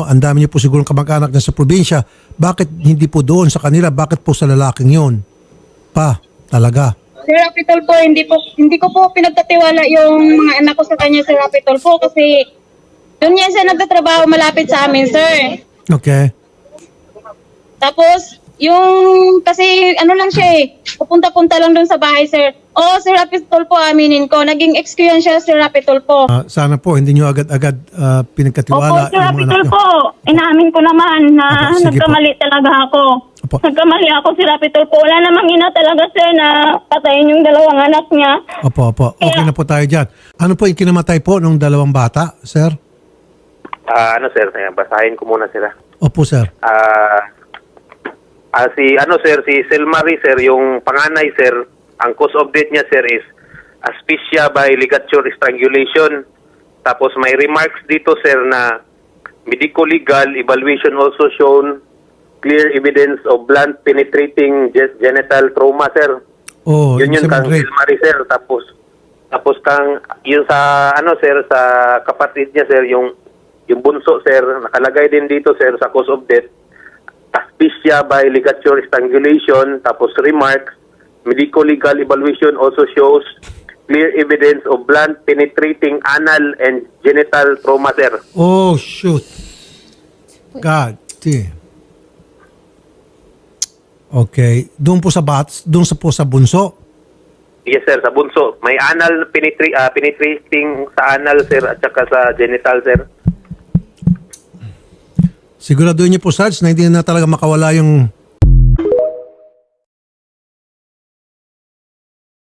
Ang dami niyo po sigurong kamag-anak na sa probinsya. Bakit hindi po doon sa kanila? Bakit po sa lalaking yon? Talaga. Sir Rapitol po, hindi ko po pinagtatiwala yung mga anak ko sa kanya, Sir Rapitol po, kasi doon yan siya nagtatrabaho malapit sa amin, sir. Okay. Tapos, kasi ano lang siya pupunta-punta lang doon sa bahay, sir. Oo, Sir Rapitol po, aminin ko. Naging experience siya, Sir Rapitol po. Sana po hindi niyo agad-agad pinagkatiwala Opo, Sir yung mga anak Rapitol niyo. po. Inamin ko naman na Opo, sige nagkamali talaga ako. Opo. Nagkamali ako, Sir Rapitol po. Wala namang ina talaga, sir, na patayin yung dalawang anak niya. Opo. Okay na po tayo dyan. Ano po yung kinamatay po ng dalawang bata, sir? Sir, basahin ko muna sila. Opo, sir. Si Selmarie, sir, yung panganay, sir, ang cause of death niya, sir, is asphyxia by ligature strangulation. Tapos may remarks dito, sir, na medico-legal evaluation also shown clear evidence of blunt penetrating genital trauma, sir. Oh, Yun kang rape. Selmarie, sir. Tapos kang, yun sa, sir, sa kapatid niya, sir, yung bunso, sir, nakalagay din dito, sir, sa cause of death, asphyxia by ligature strangulation, tapos remarks, medico-legal evaluation also shows clear evidence of blunt penetrating anal and genital trauma, sir. Oh, shoot. God damn. Okay. Doon po sa sa bunso? Yes, sir, sa bunso. May anal penetrating sa anal, sir, at saka sa genital, sir. Siguraduhin niyo po, Sarge, na hindi na talaga makawala yung